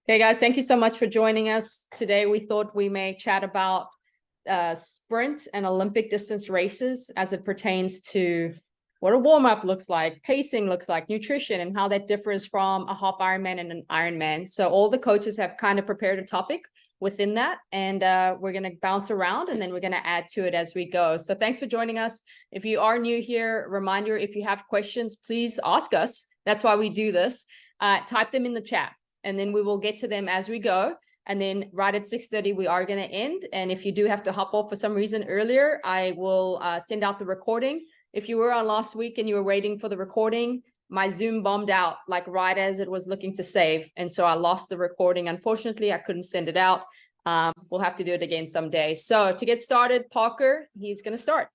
Okay, guys, thank you so much for joining us. Today, we thought we may chat about sprint and Olympic distance races as it pertains to what a warm-up looks like, pacing looks like, nutrition, and how that differs from a half Ironman and an Ironman. So all the coaches have kind of prepared a topic within that, and we're going to bounce around, and then we're going to add to it as we go. So thanks for joining us. If you are new here, reminder, if you have questions, please ask us. That's why we do this. Type them in the chat, and then we will get to them as we go. And then right at 6:30, we are going to end. And if you do have to hop off for some reason earlier, I will send out the recording. If you were on last week and you were waiting for the recording, my Zoom bombed out like right as it was looking to save. And so I lost the recording. Unfortunately, I couldn't send it out. We'll have to do it again someday. So to get started, Parker, he's going to start.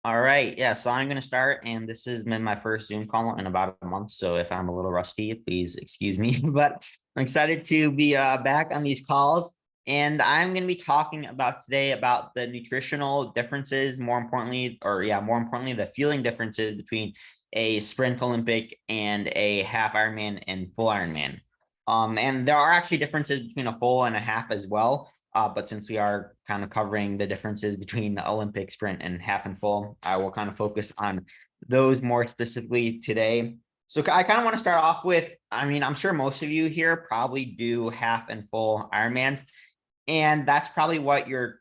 All right. Yeah. So I'm going to start, and this has been my first Zoom call in about a month. So if I'm a little rusty, please excuse me, but I'm excited to be back on these calls. And I'm going to be talking today about the nutritional differences, more importantly, the fueling differences between a sprint Olympic and a half Ironman and full Ironman. And there are actually differences between a full and a half as well. But since we are kind of covering the differences between the Olympic sprint and half and full, I will kind of focus on those more specifically today. So I kind of want to start off with, I'm sure most of you here probably do half and full Ironmans, and that's probably what you're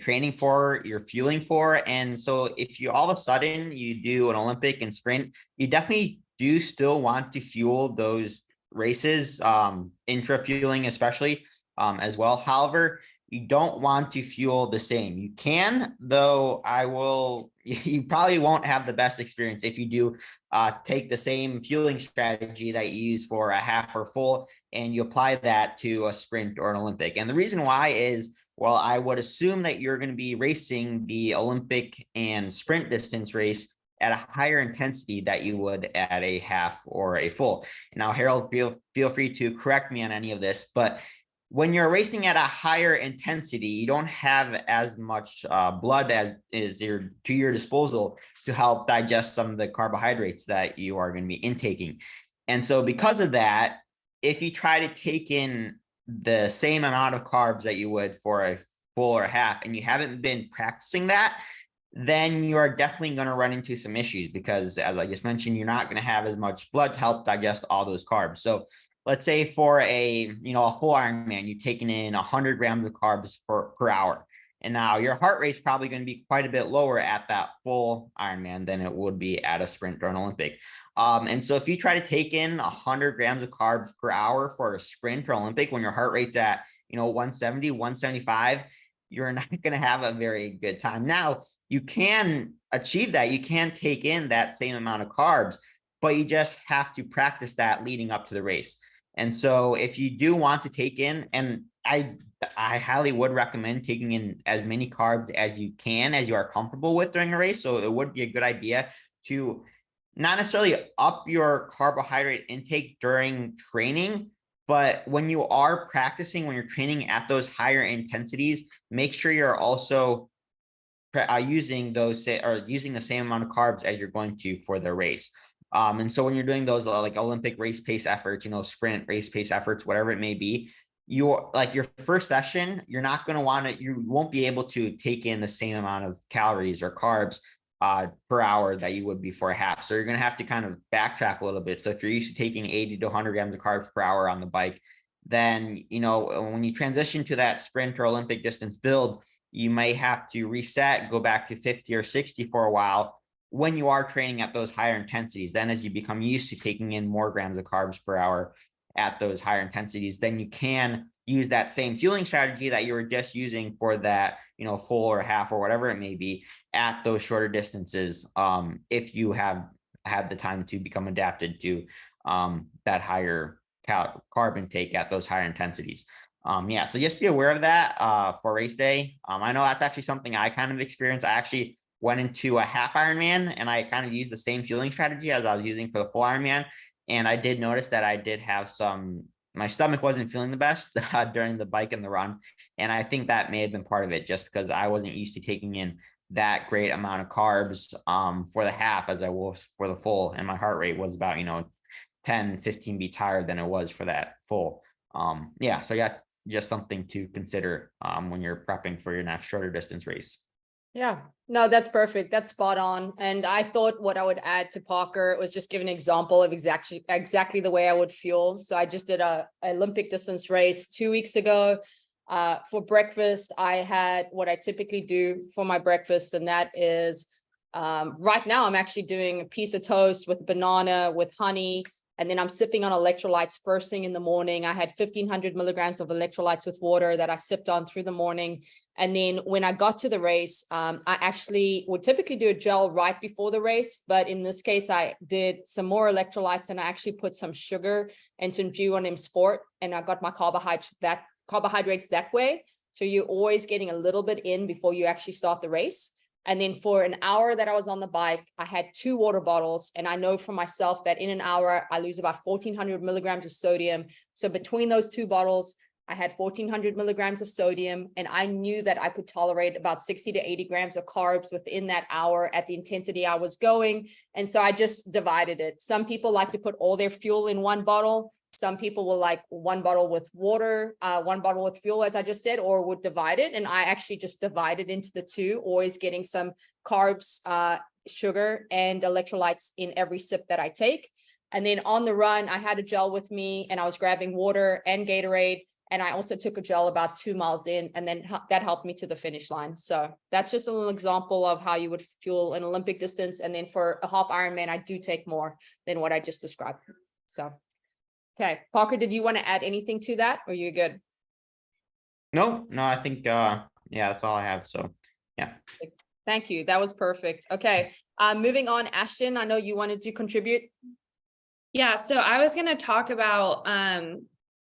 training for, you're fueling for. And so if you all of a sudden you do an Olympic and sprint, you definitely do still want to fuel those races, intra fueling especially, as well. However, you don't want to fuel the same. You can, though you probably won't have the best experience if you do take the same fueling strategy that you use for a half or full and you apply that to a sprint or an Olympic. And the reason why is, well, I would assume that you're going to be racing the Olympic and sprint distance race at a higher intensity that you would at a half or a full. Now, Harold, feel free to correct me on any of this, but when you're racing at a higher intensity, you don't have as much blood as is to your disposal to help digest some of the carbohydrates that you are going to be intaking. And so because of that, if you try to take in the same amount of carbs that you would for a full or half, and you haven't been practicing that, then you are definitely going to run into some issues because, as I just mentioned, you're not going to have as much blood to help digest all those carbs. So let's say for a full Ironman, you're taking in 100 grams of carbs per hour. And now your heart rate's probably going to be quite a bit lower at that full Ironman than it would be at a sprint or an Olympic. And so if you try to take in 100 grams of carbs per hour for a sprint or Olympic when your heart rate's at 170, 175, you're not going to have a very good time. Now, you can achieve that. You can take in that same amount of carbs, but you just have to practice that leading up to the race. And so if you do want to take in, and I highly would recommend taking in as many carbs as you can, as you are comfortable with during a race. So it would be a good idea to not necessarily up your carbohydrate intake during training, but when you are practicing, when you're training at those higher intensities, make sure you're also using the same amount of carbs as you're going to for the race. And so when you're doing those like Olympic race pace efforts, sprint race pace efforts, whatever it may be, your first session, you won't be able to take in the same amount of calories or carbs per hour that you would be for a half. So you're going to have to kind of backtrack a little bit. So if you're used to taking 80 to 100 grams of carbs per hour on the bike, then, when you transition to that sprint or Olympic distance build, you may have to reset, go back to 50 or 60 for a while when you are training at those higher intensities. Then as you become used to taking in more grams of carbs per hour at those higher intensities, then you can use that same fueling strategy that you were just using for that, full or half or whatever it may be at those shorter distances, if you have had the time to become adapted to that higher carb intake at those higher intensities. So just be aware of that for race day. I know that's actually something I kind of experienced. I actually went into a half Ironman and I kind of used the same fueling strategy as I was using for the full Ironman. And I did notice that I did have my stomach wasn't feeling the best during the bike and the run. And I think that may have been part of it, just because I wasn't used to taking in that great amount of carbs for the half as I was for the full. And my heart rate was about, 10, 15 beats higher than it was for that full. Yeah, so yeah, just something to consider when you're prepping for your next shorter distance race. Yeah, no, that's perfect. That's spot on. And I thought what I would add to Parker was just give an example of exactly the way I would fuel. So I just did a Olympic distance race 2 weeks ago. For breakfast, I had what I typically do for my breakfast, and that is right now I'm actually doing a piece of toast with banana with honey. And then I'm sipping on electrolytes first thing in the morning. I had 1,500 milligrams of electrolytes with water that I sipped on through the morning. And then when I got to the race, I actually would typically do a gel right before the race. But in this case, I did some more electrolytes and I actually put some sugar and some G1M Sport. And I got my carbohydrates that way. So you're always getting a little bit in before you actually start the race. And then for an hour that I was on the bike, I had 2 water bottles. And I know for myself that in an hour, I lose about 1,400 milligrams of sodium. So between those 2 bottles, I had 1,400 milligrams of sodium. And I knew that I could tolerate about 60 to 80 grams of carbs within that hour at the intensity I was going. And so I just divided it. Some people like to put all their fuel in one bottle. Some people will like 1 bottle with water, 1 bottle with fuel, as I just said, or would divide it. And I actually just divided into the 2, always getting some carbs, sugar, and electrolytes in every sip that I take. And then on the run, I had a gel with me and I was grabbing water and Gatorade. And I also took a gel about 2 miles in, and then that helped me to the finish line. So that's just a little example of how you would fuel an Olympic distance. And then for a half Ironman, I do take more than what I just described. So, okay. Parker, did you want to add anything to that, or you're good? No, I think, yeah, that's all I have. So, yeah. Thank you. That was perfect. Okay. Moving on, Ashton, I know you wanted to contribute. Yeah, so I was going to talk about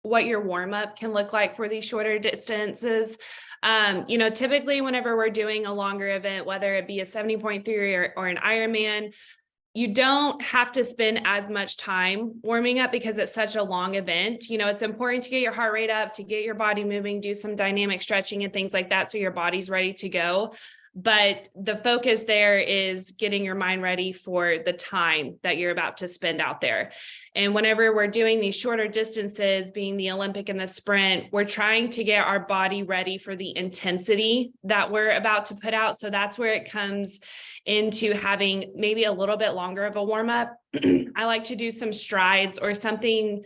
what your warm up can look like for these shorter distances. Typically whenever we're doing a longer event, whether it be a 70.3 or an Ironman, you don't have to spend as much time warming up because it's such a long event. It's important to get your heart rate up, to get your body moving, do some dynamic stretching and things like that so your body's ready to go. But the focus there is getting your mind ready for the time that you're about to spend out there. And whenever we're doing these shorter distances, being the Olympic and the sprint, we're trying to get our body ready for the intensity that we're about to put out. So that's where it comes into having maybe a little bit longer of a warm up. I like to do some strides or something,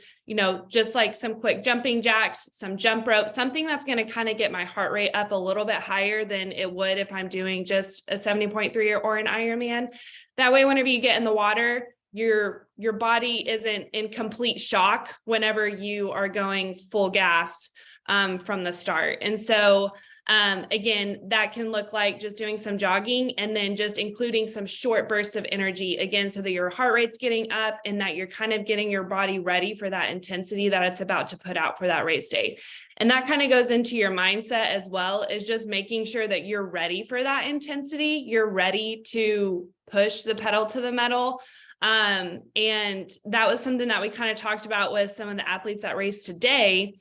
just like some quick jumping jacks, some jump rope, something that's going to kind of get my heart rate up a little bit higher than it would if I'm doing just a 70.3 or an Ironman. That way, whenever you get in the water, your body isn't in complete shock whenever you are going full gas from the start. And so again, that can look like just doing some jogging and then just including some short bursts of energy again, so that your heart rate's getting up and that you're kind of getting your body ready for that intensity that it's about to put out for that race day. And that kind of goes into your mindset as well, is just making sure that you're ready for that intensity. You're ready to push the pedal to the metal. And that was something that we kind of talked about with some of the athletes that raced today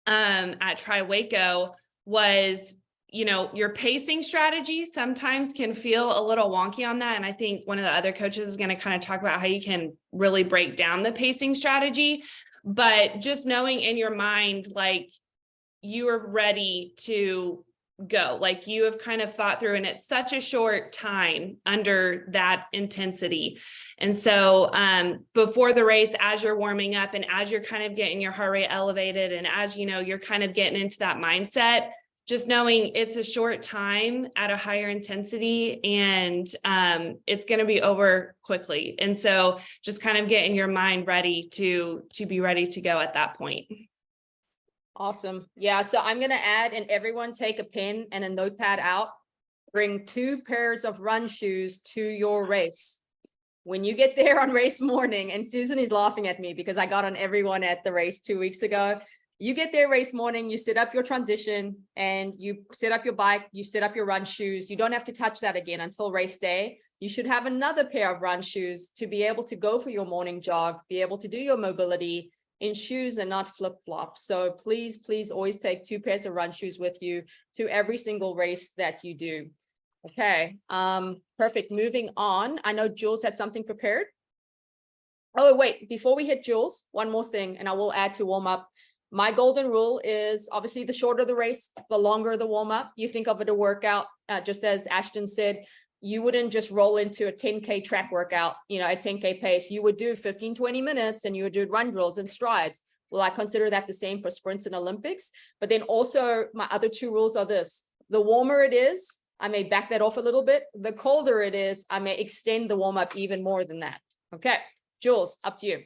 at Tri Waco. Was, your pacing strategy sometimes can feel a little wonky on that. And I think one of the other coaches is going to kind of talk about how you can really break down the pacing strategy, but just knowing in your mind, like you are ready to go, like you have kind of thought through, and it's such a short time under that intensity. And so before the race, as you're warming up and as you're kind of getting your heart rate elevated, and as you're kind of getting into that mindset, just knowing it's a short time at a higher intensity and it's going to be over quickly. And so just kind of getting your mind ready to be ready to go at that point. Awesome. Yeah. So I'm going to add, and everyone take a pen and a notepad out. Bring 2 pairs of run shoes to your race. When you get there on race morning, and Susan is laughing at me because I got on everyone at the race 2 weeks ago. You get there race morning, you set up your transition and you set up your bike, you set up your run shoes. You don't have to touch that again until race day. You should have another pair of run shoes to be able to go for your morning jog, be able to do your mobility in shoes and not flip-flops. So please always take 2 pairs of run shoes with you to every single race that you do. Okay, perfect. Moving on. I know Jules had something prepared. Oh, wait, before we hit Jules, one more thing, and I will add to warm up. My golden rule is obviously the shorter the race, the longer the warm up. You think of it a workout, just as Ashton said, you wouldn't just roll into a 10K track workout, at 10K pace. You would do 15, 20 minutes and you would do run drills and strides. Well, I consider that the same for sprints and Olympics. But then also my other two rules are this: the warmer it is, I may back that off a little bit. The colder it is, I may extend the warm up even more than that. Okay, Jules, up to you.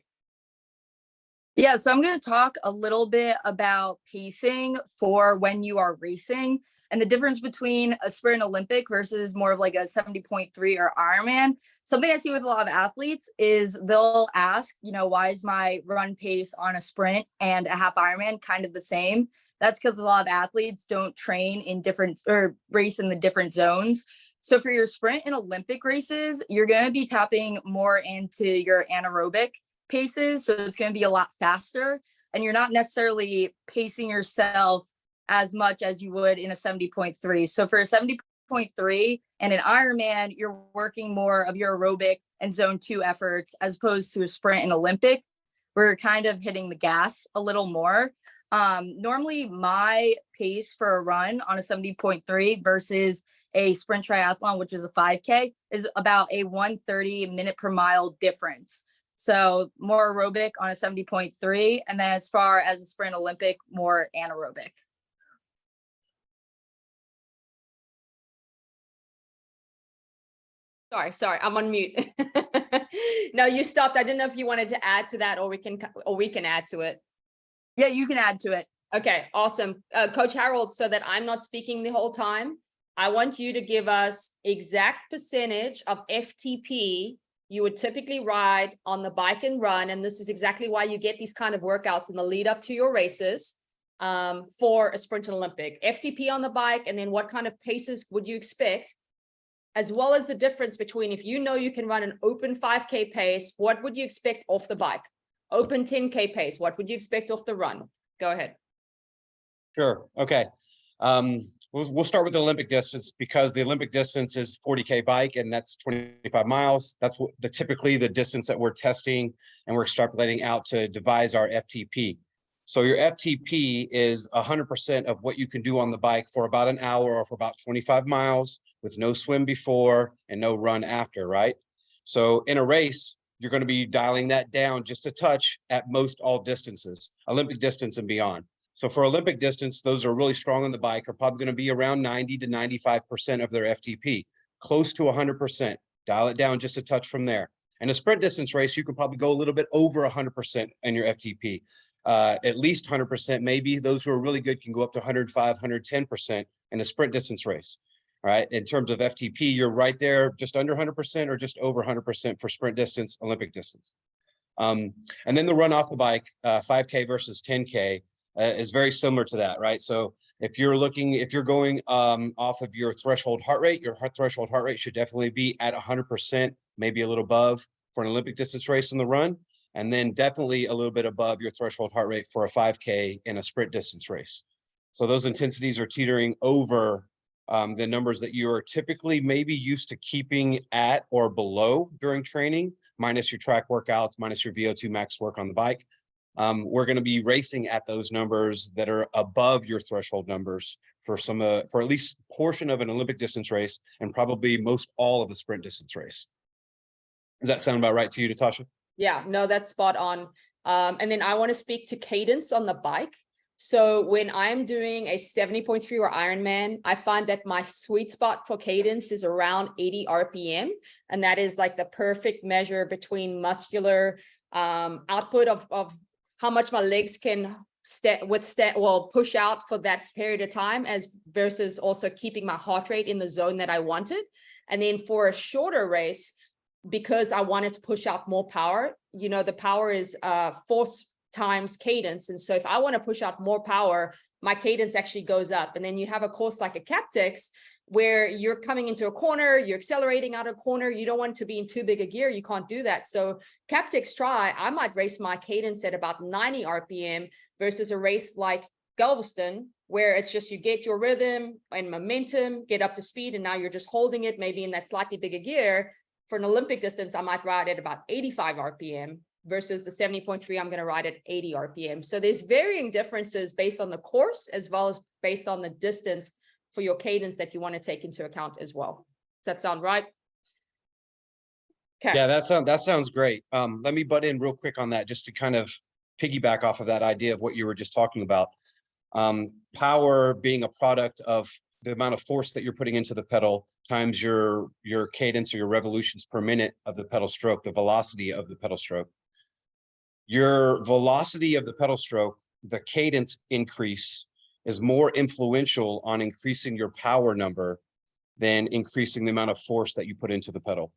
Yeah, so I'm going to talk a little bit about pacing for when you are racing and the difference between a sprint Olympic versus more of like a 70.3 or Ironman. Something I see with a lot of athletes is they'll ask, why is my run pace on a sprint and a half Ironman kind of the same? That's because a lot of athletes don't train in different or race in the different zones. So for your sprint and Olympic races, you're going to be tapping more into your anaerobic paces, so it's going to be a lot faster, and you're not necessarily pacing yourself as much as you would in a 70.3. So for a 70.3 and an Ironman, you're working more of your aerobic and zone 2 efforts as opposed to a sprint and Olympic, where you're kind of hitting the gas a little more. Normally my pace for a run on a 70.3 versus a sprint triathlon, which is a 5K, is about a 130 minute per mile difference. So more aerobic on a 70.3. And then as far as a sprint Olympic, more anaerobic. Sorry, I'm on mute. No, you stopped. I didn't know if you wanted to add to that, or we can add to it. Yeah, you can add to it. Okay, awesome. Coach Harold, so that I'm not speaking the whole time, I want you to give us exact percentage of FTP you would typically ride on the bike and run. And this is exactly why you get these kind of workouts in the lead up to your races for a sprint and Olympic. FTP on the bike, and then what kind of paces would you expect, as well as the difference between if you know you can run an open 5K pace, what would you expect off the bike? Open 10K pace, what would you expect off the run? Go ahead. Sure. Okay. We'll start with the Olympic distance, because the Olympic distance is 40K bike, and that's 25 miles. That's what typically the distance that we're testing and we're extrapolating out to devise our FTP. So your FTP is 100% of what you can do on the bike for about an hour or for about 25 miles with no swim before and no run after, right? So in a race, you're going to be dialing that down just a touch at most all distances, Olympic distance and beyond. So for Olympic distance, those are really strong on the bike are probably going to be around 90 to 95% of their FTP, close to 100%. Dial it down just a touch from there. And a sprint distance race, you could probably go a little bit over 100% in your FTP, at least 100%. Maybe those who are really good can go up to 105, 110% in a sprint distance race. All right. In terms of FTP, you're right there, just under 100% or just over 100% for sprint distance, Olympic distance. And then the run off the bike, 5K versus 10K. Is very similar to that, right? So if you're going off of your threshold heart rate, your threshold heart rate should definitely be at 100%, maybe a little above for an Olympic distance race in the run, and then definitely a little bit above your threshold heart rate for a 5K in a sprint distance race. So those intensities are teetering over the numbers that you are typically maybe used to keeping at or below during training, minus your track workouts, minus your VO2 max work on the bike. We're going to be racing at those numbers that are above your threshold numbers for for at least portion of an Olympic distance race, and probably most all of a sprint distance race. Does that sound about right to you, Natasha? Yeah, no, that's spot on. And then I want to speak to cadence on the bike. So when I'm doing a 70.3 or Ironman, I find that my sweet spot for cadence is around 80 RPM. And that is like the perfect measure between muscular output of how much my legs can push out for that period of time, as versus also keeping my heart rate in the zone that I wanted. And then for a shorter race, because I wanted to push out more power, the power is force times cadence. And so if I want to push out more power, my cadence actually goes up. And then you have a course like a Captex, where you're coming into a corner, you're accelerating out of a corner, you don't want to be in too big a gear, you can't do that. So Captex Tri, I might race my cadence at about 90 RPM versus a race like Galveston, where it's just you get your rhythm and momentum, get up to speed, and now you're just holding it maybe in that slightly bigger gear. For an Olympic distance, I might ride at about 85 RPM versus the 70.3, I'm going to ride at 80 RPM. So there's varying differences based on the course as well as based on the distance for your cadence that you want to take into account as well. Does that sound right? Okay. Yeah, that sounds great. Let me butt in real quick on that just to kind of piggyback off of that idea of what you were just talking about. Power being a product of the amount of force that you're putting into the pedal times your cadence or your revolutions per minute of the pedal stroke, the velocity of the pedal stroke. Your velocity of the pedal stroke, the cadence increase is more influential on increasing your power number than increasing the amount of force that you put into the pedal.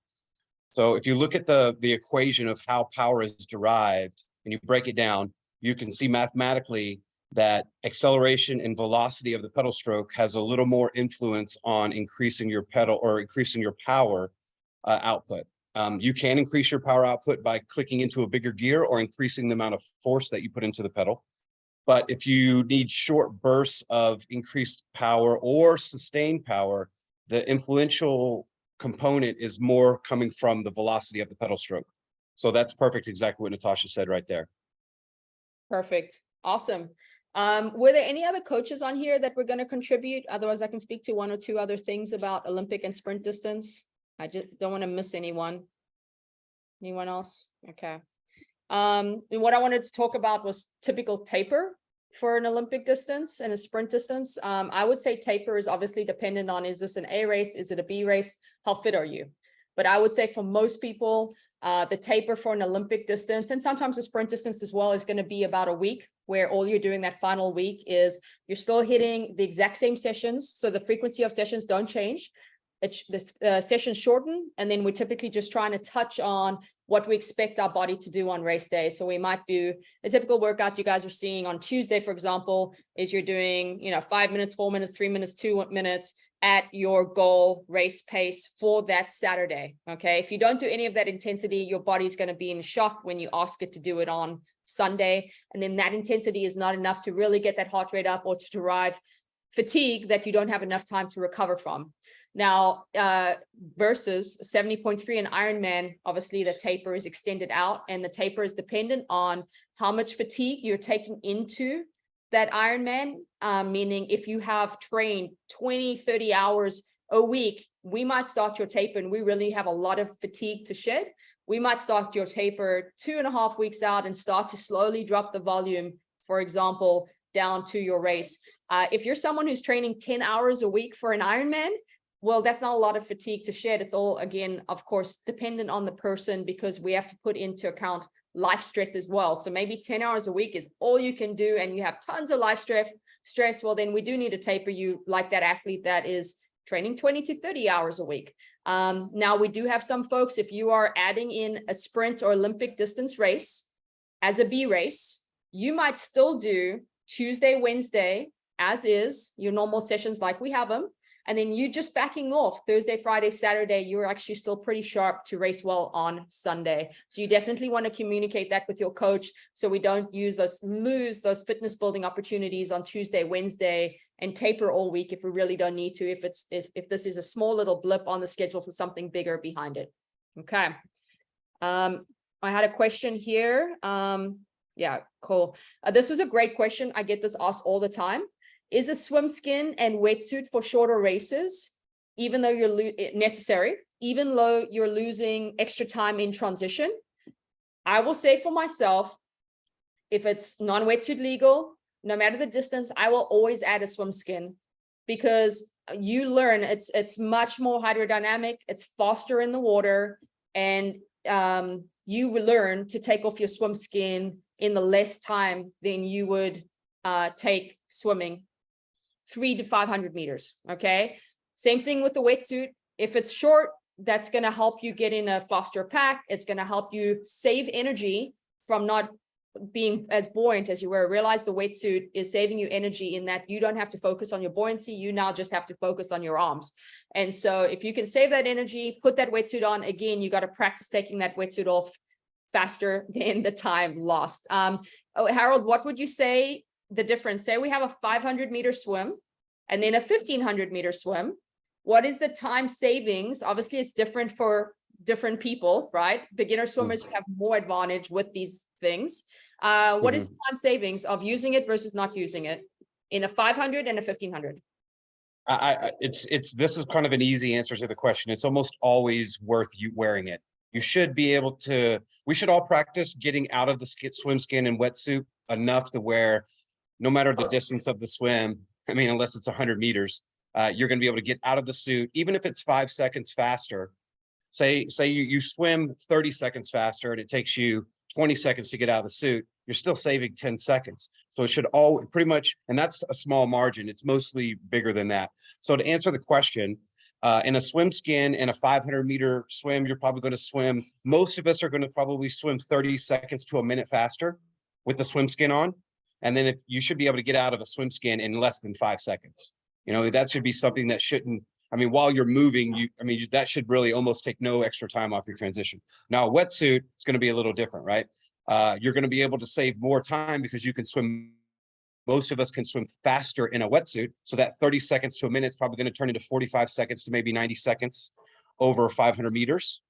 So if you look at the equation of how power is derived and you break it down, you can see mathematically that acceleration and velocity of the pedal stroke has a little more influence on increasing your pedal or increasing your power output. You can increase your power output by clicking into a bigger gear or increasing the amount of force that you put into the pedal. But if you need short bursts of increased power or sustained power, the influential component is more coming from the velocity of the pedal stroke. So that's perfect, exactly what Natasha said right there. Perfect. Awesome. Were there any other coaches on here that were going to contribute? Otherwise, I can speak to one or two other things about Olympic and sprint distance. I just don't want to miss anyone. Anyone else? Okay. And what I wanted to talk about was typical taper for an Olympic distance and a sprint distance. I would say taper is obviously dependent on, is this an A race? Is it a B race? How fit are you? But I would say for most people, the taper for an Olympic distance and sometimes a sprint distance as well is going to be about a week, where all you're doing that final week is you're still hitting the exact same sessions. So the frequency of sessions don't change. The sessions shorten, and then we're typically just trying to touch on what we expect our body to do on race day. So we might do a typical workout you guys are seeing on Tuesday, for example, is you're doing, 5 minutes, 4 minutes, 3 minutes, 2 minutes at your goal race pace for that Saturday. Okay. If you don't do any of that intensity, your body's going to be in shock when you ask it to do it on Sunday. And then that intensity is not enough to really get that heart rate up or to derive fatigue that you don't have enough time to recover from. Now, versus 70.3 and Ironman, obviously the taper is extended out, and the taper is dependent on how much fatigue you're taking into that Ironman, meaning if you have trained 20, 30 hours a week, we might start your taper and we really have a lot of fatigue to shed. We might start your taper 2.5 weeks out and start to slowly drop the volume, for example, down to your race. If you're someone who's training 10 hours a week for an Ironman, well, that's not a lot of fatigue to shed. It's all, again, of course, dependent on the person, because we have to put into account life stress as well. So maybe 10 hours a week is all you can do and you have tons of life stress. Well, then we do need to taper you like that athlete that is training 20 to 30 hours a week. Now, we do have some folks, if you are adding in a sprint or Olympic distance race as a B race, you might still do Tuesday, Wednesday, as is, your normal sessions like we have them. And then you just backing off Thursday, Friday, Saturday, you're actually still pretty sharp to race well on Sunday. So you definitely want to communicate that with your coach, so we don't lose those fitness building opportunities on Tuesday, Wednesday, and taper all week if we really don't need to, if this is a small little blip on the schedule for something bigger behind it. Okay. I had a question here. Yeah, cool. This was a great question. I get this asked all the time. Is a swim skin and wetsuit for shorter races, even though you're necessary, even though you're losing extra time in transition? I will say for myself, if it's non-wetsuit legal, no matter the distance, I will always add a swim skin, because you learn it's much more hydrodynamic, it's faster in the water, and you will learn to take off your swim skin in the less time than you would take swimming 300 to 500 meters. Okay. Same thing with the wetsuit. If it's short, that's going to help you get in a faster pack. It's going to help you save energy from not being as buoyant as you were. Realize the wetsuit is saving you energy in that you don't have to focus on your buoyancy. You now just have to focus on your arms. And so if you can save that energy, put that wetsuit on, again, you got to practice taking that wetsuit off faster than the time lost. Harold, what would you say the difference? Say we have a 500 meter swim and then a 1500 meter swim. What is the time savings? Obviously, it's different for different people, right? Beginner swimmers have more advantage with these things. What is the time savings of using it versus not using it in a 500 and a 1500? This is kind of an easy answer to the question. It's almost always worth you wearing it. You should be able to, we should all practice getting out of the swim skin and wetsuit enough to where no matter the distance of the swim, I mean, unless it's 100 meters, you're going to be able to get out of the suit, even if it's 5 seconds faster. Say you swim 30 seconds faster and it takes you 20 seconds to get out of the suit, you're still saving 10 seconds. So it should all pretty much, and that's a small margin. It's mostly bigger than that. So to answer the question, in a swim skin and a 500-meter swim, you're probably going to swim. Most of us are going to probably swim 30 seconds to a minute faster with the swim skin on. And then if you should be able to get out of a swim skin in less than 5 seconds. You know, that should be something that shouldn't, I mean, while you're moving, that should really almost take no extra time off your transition. Now, a wetsuit, it's going to be a little different, right? You're going to be able to save more time because you can swim. Most of us can swim faster in a wetsuit. So that 30 seconds to a minute is probably going to turn into 45 seconds to maybe 90 seconds over 500 meters.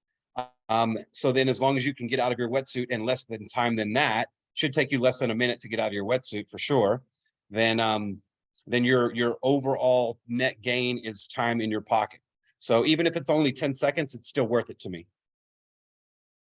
So then as long as you can get out of your wetsuit in less than time than that, should take you less than a minute to get out of your wetsuit for sure, then your overall net gain is time in your pocket. So even if it's only 10 seconds, it's still worth it to me.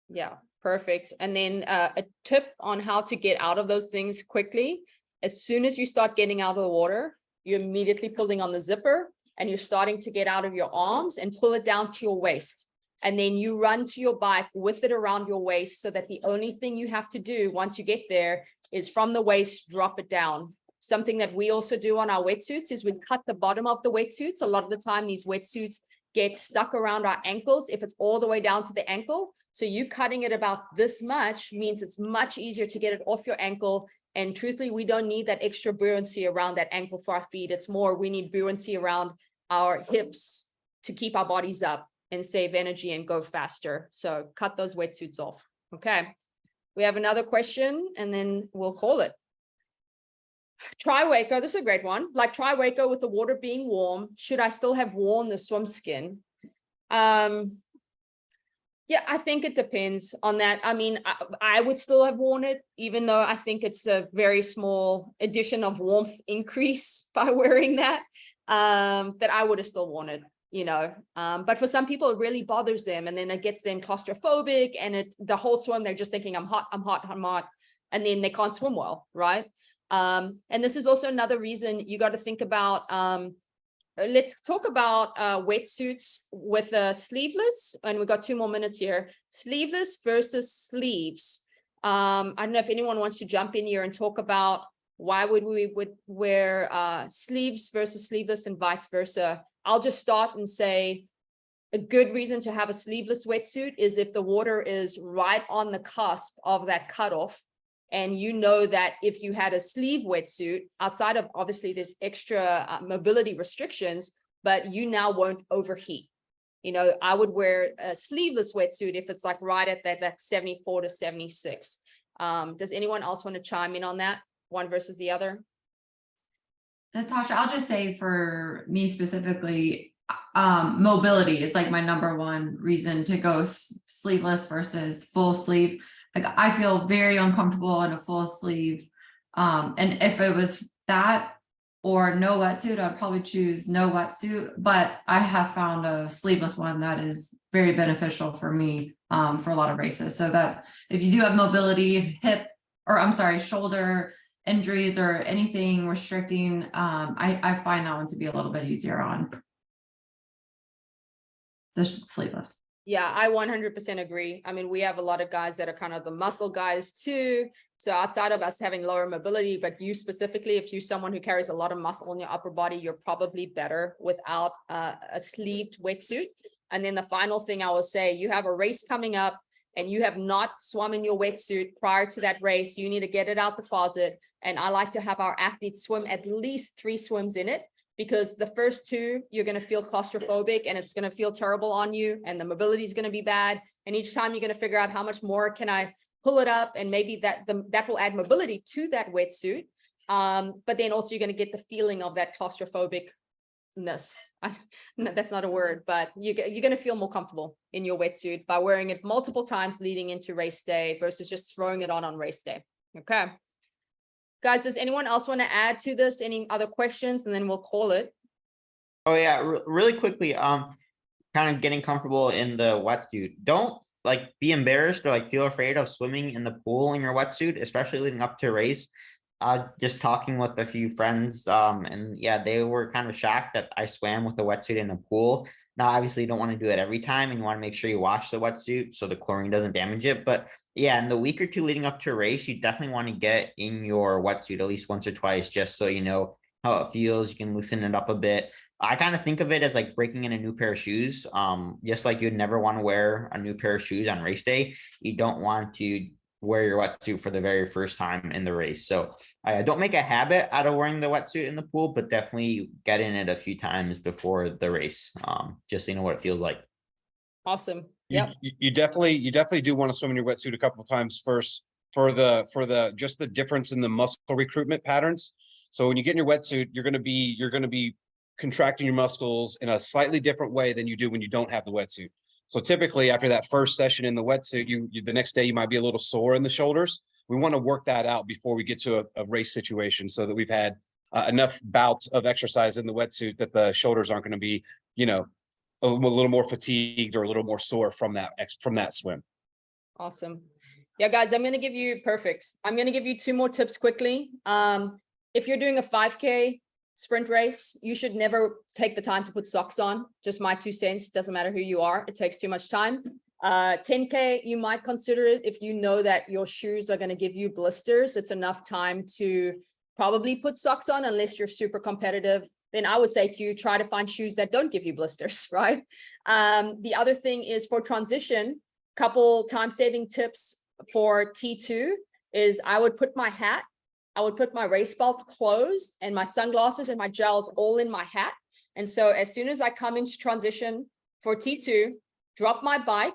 Yeah, perfect. And then a tip on how to get out of those things quickly. As soon as you start getting out of the water, you're immediately pulling on the zipper and you're starting to get out of your arms and pull it down to your waist. And then you run to your bike with it around your waist so that the only thing you have to do once you get there is from the waist, drop it down. Something that we also do on our wetsuits is we cut the bottom of the wetsuits. A lot of the time, these wetsuits get stuck around our ankles if it's all the way down to the ankle. So you cutting it about this much means it's much easier to get it off your ankle. And truthfully, we don't need that extra buoyancy around that ankle for our feet. It's more, we need buoyancy around our hips to keep our bodies up and save energy and go faster. So cut those wetsuits off. Okay. We have another question and then we'll call it. Try Waco. This is a great one. Like try Waco with the water being warm. Should I still have worn the swim skin? Yeah, I think it depends on that. I mean, I would still have worn it, even though I think it's a very small addition of warmth increase by wearing that, that I would have still worn it, you know. But for some people, it really bothers them. And then it gets them claustrophobic and the whole swim, they're just thinking, I'm hot. And then they can't swim well, right? And this is also another reason you got to think about, let's talk about wetsuits with sleeveless, and we got 2 more minutes here. Sleeveless versus sleeves. I don't know if anyone wants to jump in here and talk about why would wear sleeves versus sleeveless and vice versa. I'll just start and say a good reason to have a sleeveless wetsuit is if the water is right on the cusp of that cutoff. And you know that if you had a sleeve wetsuit, outside of obviously there's extra mobility restrictions, but you now won't overheat. You know, I would wear a sleeveless wetsuit if it's like right at that 74 to 76. Does anyone else want to chime in on that, one versus the other? Natasha, I'll just say for me specifically, mobility is like my #1 reason to go sleeveless versus full sleeve. Like I feel very uncomfortable in a full sleeve. And if it was that or no wetsuit, I'd probably choose no wetsuit, but I have found a sleeveless one that is very beneficial for me for a lot of races. So that if you do have mobility, shoulder injuries or anything restricting, I find that one to be a little bit easier on the sleeveless. Yeah, I 100% agree. I mean, we have a lot of guys that are kind of the muscle guys too. So outside of us having lower mobility, but you specifically, if you're someone who carries a lot of muscle in your upper body, you're probably better without a sleeved wetsuit. And then the final thing I will say, you have a race coming up and you have not swum in your wetsuit prior to that race, you need to get it out the closet. And I like to have our athletes swim at least 3 swims in it. Because the first 2, you're going to feel claustrophobic and it's going to feel terrible on you and the mobility is going to be bad. And each time you're going to figure out how much more can I pull it up, and maybe that will add mobility to that wetsuit. But then also you're going to get the feeling of that claustrophobic No, that's not a word, but you're going to feel more comfortable in your wetsuit by wearing it multiple times leading into race day versus just throwing it on race day. Okay. Guys, does anyone else want to add to this? Any other questions? And then we'll call it. Oh yeah, really quickly, kind of getting comfortable in the wetsuit. Don't like be embarrassed or like feel afraid of swimming in the pool in your wetsuit, especially leading up to a race. Just talking with a few friends, and yeah, they were kind of shocked that I swam with a wetsuit in a pool. Now, obviously, you don't want to do it every time, and you want to make sure you wash the wetsuit so the chlorine doesn't damage it. But yeah, in the week or two leading up to a race, you definitely want to get in your wetsuit at least once or twice, just so you know how it feels. You can loosen it up a bit. I kind of think of it as like breaking in a new pair of shoes. Just like you'd never want to wear a new pair of shoes on race day, you don't want to wear your wetsuit for the very first time in the race. So I don't make a habit out of wearing the wetsuit in the pool, but definitely get in it a few times before the race, just so you know what it feels like. Awesome. You- Yep. You definitely do want to swim in your wetsuit a couple of times first for the just the difference in the muscle recruitment patterns. So when you get in your wetsuit, you're going to be contracting your muscles in a slightly different way than you do when you don't have the wetsuit. So typically after that first session in the wetsuit, you the next day you might be a little sore in the shoulders. We want to work that out before we get to a race situation so that we've had enough bouts of exercise in the wetsuit that the shoulders aren't going to be, a little more fatigued or a little more sore from that swim. Awesome. Yeah, guys, I'm going to give you two more tips quickly. If you're doing a 5K sprint race, you should never take the time to put socks on. Just my 2 cents. Doesn't matter who you are. It takes too much time. 10K, you might consider it if you know that your shoes are going to give you blisters. It's enough time to probably put socks on unless you're super competitive. Then I would say to you, try to find shoes that don't give you blisters, right? The other thing is for transition, couple time-saving tips for T2 is I would put my race belt closed and my sunglasses and my gels all in my hat. And so as soon as I come into transition for T2, drop my bike,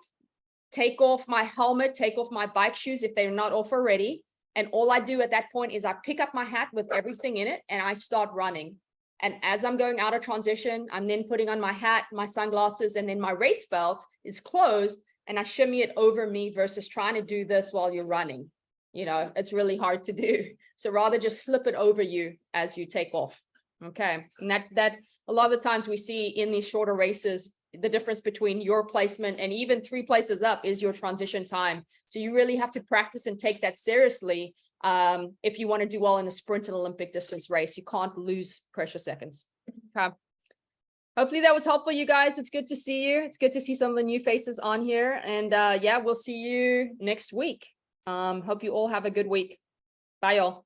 take off my helmet, take off my bike shoes if they're not off already. And all I do at that point is I pick up my hat with everything in it and I start running. And as I'm going out of transition, I'm then putting on my hat, my sunglasses, and then my race belt is closed and I shimmy it over me versus trying to do this while you're running. It's really hard to do. So rather just slip it over you as you take off. Okay. And that a lot of the times we see in these shorter races, the difference between your placement and even 3 places up is your transition time. So you really have to practice and take that seriously. If you want to do well in a sprint and Olympic distance race, you can't lose precious seconds. Okay. Hopefully that was helpful, you guys. It's good to see you. It's good to see some of the new faces on here. And yeah, we'll see you next week. Hope you all have a good week. Bye, y'all.